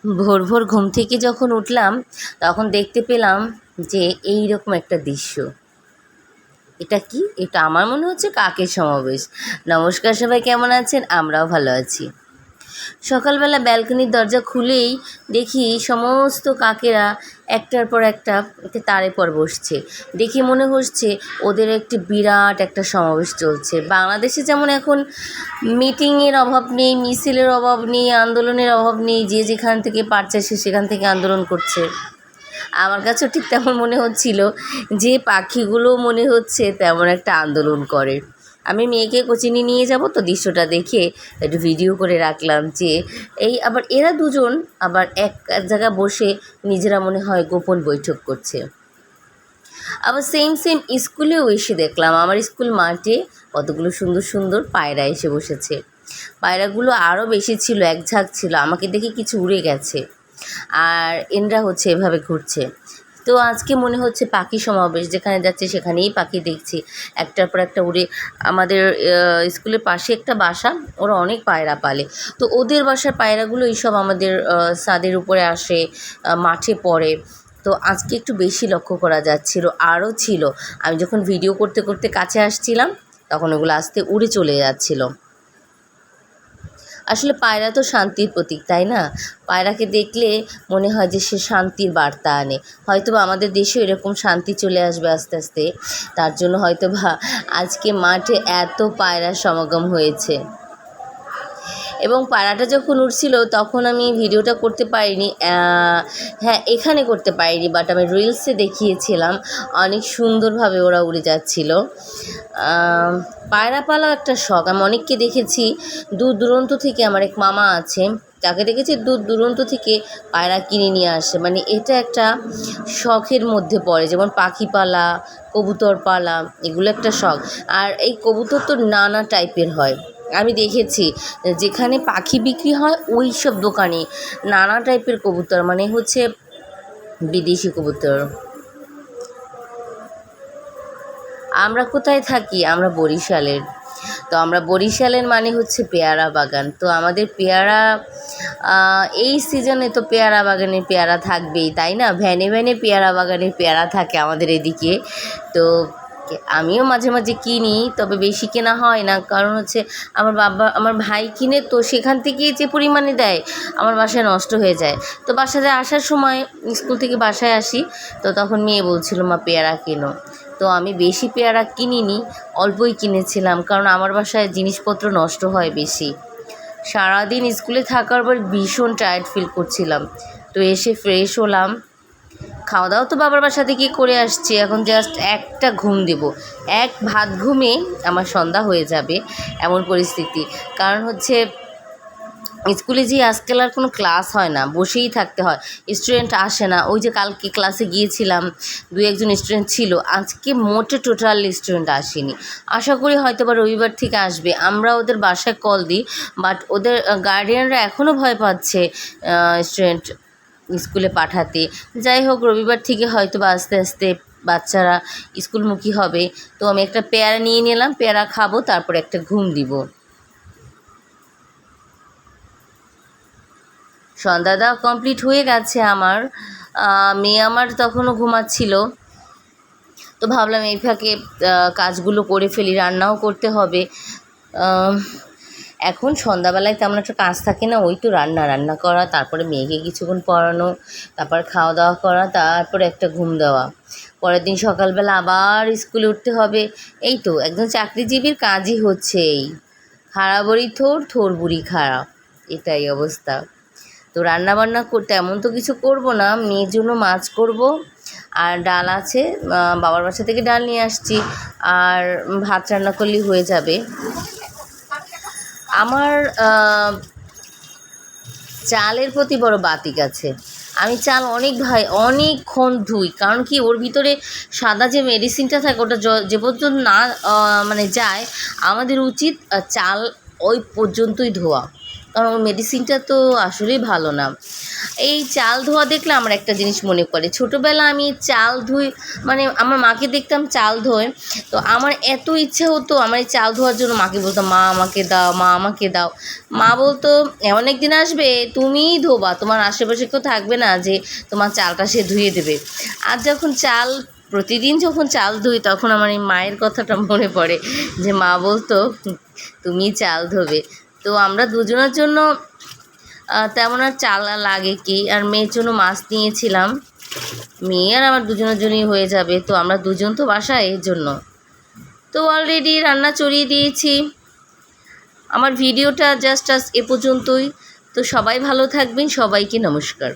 ভোর ভোর ঘুম থেকে যখন উঠলাম তখন দেখতে পেলাম যে এই রকম একটা দৃশ্য। এটা কি? এটা আমার মনে হচ্ছে কাকের সমাবেশ। নমস্কার সবাই, কেমন আছেন? আমরাও ভালো আছি। সকালবেলা ব্যালকনির দরজা খুলেই দেখি সমস্ত কাকেরা একটার পর একটা তারের পর বসছে। দেখে মনে হচ্ছে ওদের একটি বিরাট একটা সমাবেশ চলছে। বাংলাদেশে যেমন এখন মিটিংয়ের অভাব নেই, মিছিলের অভাব নেই, আন্দোলনের অভাব নেই, যে যেখান থেকে পারছে সে সেখান থেকে আন্দোলন করছে। আমার কাছেও ঠিক তেমন মনে হচ্ছিল যে পাখিগুলো মনে হচ্ছে তেমন একটা আন্দোলন করে। আমি মেয়েকে কোচিংয়ে নিয়ে যাব, তো দৃশ্যটা দেখে একটু ভিডিও করে রাখলাম যে এই আবার এরা দুজন আবার এক জায়গায় বসে নিজেরা মনে হয় গোপন বৈঠক করছে। আবার সেম স্কুলেও এসে দেখলাম, আমার স্কুল মাঠে কতগুলো সুন্দর সুন্দর পায়রা এসে বসেছে। পায়রাগুলো আরও বেশি ছিল, এক ঝাঁক ছিল। আমাকে দেখে কিছু উড়ে গেছে, আর এনরা হচ্ছে এভাবে ঘুরছে। তো আজকে মনে হচ্ছে পাখি সমাবেশ, যেখানে যাচ্ছে সেখানেই পাখি দেখছি, একটার পর একটা উড়ে। আমাদের স্কুলের পাশে একটা বাসা, ওরা অনেক পায়রা পালে, তো ওদের বাসার পায়রাগুলো এইসব আমাদের ছাদের উপরে আসে, মাঠে পড়ে। তো আজকে একটু বেশি লক্ষ্য করা যাচ্ছিল, আরও ছিল। আমি যখন ভিডিও করতে করতে কাছে আসছিলাম তখন ওগুলো আস্তে উড়ে চলে যাচ্ছিল। আসলে পায়রা তো শান্তির প্রতীক, তাই না? পায়রাকে দেখলে মনে হয় যে সে শান্তির বার্তা আনে। হয়তোবা আমাদের দেশেও এরকম শান্তি চলে আসবে আস্তে আস্তে, তার জন্য হয়তোবা আজকে মাঠে এত পায়রার সমাগম হয়েছে। এবং পায়রাটা যখন উড়ছিল তখন আমি ভিডিওটা করতে পারিনি, হ্যাঁ এখানে করতে পারিনি, বাট আমি রিলসে দেখিয়েছিলাম। অনেক সুন্দরভাবে ওরা উড়ে যাচ্ছিল। পায়রা পালাও একটা শখ। আমি অনেককে দেখেছি দূর দূরান্ত থেকে, আমার এক মামা আছে, তাকে দেখেছি দূর দূরান্ত থেকে পায়রা কিনে নিয়ে আসে। মানে এটা একটা শখের মধ্যে পড়ে, যেমন পাখি পালা, কবুতর পালা, এগুলো একটা শখ। আর এই কবুতর তো নানা টাইপের হয়। আমি দেখেছি যেখানে পাখি বিক্রি হয় ওই সব দোকানে নানা টাইপের কবুতর, মানে হচ্ছে বিদেশি কবুতর। আমরা কোথায় থাকি? আমরা বরিশালের। তো আমরা বরিশালের মানে হচ্ছে পেয়ারা বাগান। তো আমাদের পেয়ারা, এই সিজনে তো পেয়ারা বাগানে পেয়ারা থাকবেই, তাই না? ভ্যানে ভ্যানে পেয়ারা বাগানে পেয়ারা থাকে আমাদের এদিকে। তো আমিও মাঝে মাঝে কিনি, তবে বেশি কেনা হয় না, কারণ হচ্ছে আমার ভাই কিনে, তো সেখান থেকেই যে পরিমাণে দেয় আমার বাসায় নষ্ট হয়ে যায়। তো বাসায় আসার সময়, স্কুল থেকে বাসায় আসি, তো তখন মেয়ে বলছিল মা পেয়ারা কেনো। তো আমি বেশি পেয়ারা কিনিনি, অল্পই কিনেছিলাম, কারণ আমার বাসায় জিনিসপত্র নষ্ট হয় বেশি। সারাদিন স্কুলে থাকার পর ভীষণ টায়ার্ড ফিল করছিলাম, তো এসে ফ্রেশ হলাম। খাওয়া দাওয়া তো বাবার বাসা থেকে করে আসছি, এখন জাস্ট একটা ঘুম দেব। এক ভাত ঘুমে আমার সন্ধ্যা হয়ে যাবে এমন পরিস্থিতি। কারণ হচ্ছে স্কুলে যে আজকাল আর কোনো ক্লাস হয় না, বসেই থাকতে হয়, স্টুডেন্ট আসে না। ওই যে কালকে ক্লাসে গিয়েছিলাম, দু একজন স্টুডেন্ট ছিল, আজকে মোটে টোটাল স্টুডেন্ট আসেনি। আশা করি হয়তো বা রবিবার থেকে আসবে। আমরা ওদের বাসায় কল দিই, বাট ওদের গার্ডিয়ানরা এখনও ভয় পাচ্ছে স্টুডেন্ট স্কুলে পাঠাতে। যাই হোক, রবিবার থেকে হয়তো বা আস্তে আস্তে বাচ্চারা স্কুলমুখী হবে। তো আমি একটা পেয়ারা নিয়ে নিলাম, পেয়ারা খাবো, তারপর একটা ঘুম দিব। সন্ধ্যা দেওয়া কমপ্লিট হয়ে গেছে আমার। মেয়ে আমার তখনও ঘুমাচ্ছিল, তো ভাবলাম এই ফাঁকে কাজগুলো করে ফেলি, রান্নাও করতে হবে। এখন সন্ধ্যাবেলায় তেমন একটা কাজ থাকে না, ওই তো রান্না করা, তারপরে মেয়েকে কিছুক্ষণ পড়ানো, তারপর খাওয়া দাওয়া করা, তারপরে একটা ঘুম দেওয়া। পরের দিন সকালবেলা আবার স্কুলে উঠতে হবে। এই তো একজন চাকরিজীবীর কাজই হচ্ছে এই, খাড়া বড়ি থোর, থোর বুড়ি খাড়া, এটাই অবস্থা। তো রান্নাবান্না করতে এমন তো কিছু করব না, মেয়ের জন্য মাছ করব, আর ডাল আছে, বাবার বাসা থেকে ডাল নিয়ে আসছি, আর ভাত রান্না করলেই হয়ে যাবে। আমার চালের প্রতি বড় বাতিক আছে। আমি চাল অনেকক্ষণ ধুই, কারণ কি ওর ভিতরে সাদা যে মেডিসিনটা থাকে ওটা যে পর্যন্ত না মানে যায়, আমাদের উচিত চাল ওই পর্যন্তই ধোয়া। কারণ ওই মেডিসিনটা তো আসলেই ভালো না। এই চাল ধোয়া দেখলে আমার একটা জিনিস মনে পড়ে, ছোটোবেলা আমি চাল ধুই, মানে আমার মাকে দেখতাম চাল ধোয়, তো আমার এত ইচ্ছে হতো আমার এই চাল ধোয়ার জন্য। মাকে বলতাম মা আমাকে দাও, মা আমাকে দাও। মা বলতো এমন একদিন আসবে তুমিই ধোবা, তোমার আশেপাশে কেউ থাকবে না যে তোমার চালটা সে ধুয়ে দেবে। আর যখন প্রতিদিন যখন চাল ধুই তখন আমার এই মায়ের কথাটা মনে পড়ে, যে মা বলতো তুমি চাল ধোবে। তো আমরা দুজনের জন্য তেমন আর চাল লাগে কি, আর মেয়ের জন্য মাছ নিয়েছিলাম, মেয়ে আর আমার দুজনের জন্যই হয়ে যাবে, তো আমরা দুজন তো বাসায়, এর জন্য তো অলরেডি রান্না চড়িয়ে দিয়েছি। আমার ভিডিওটা জাস্ট এ পর্যন্তই। তো সবাই ভালো থাকবেন, সবাইকে নমস্কার।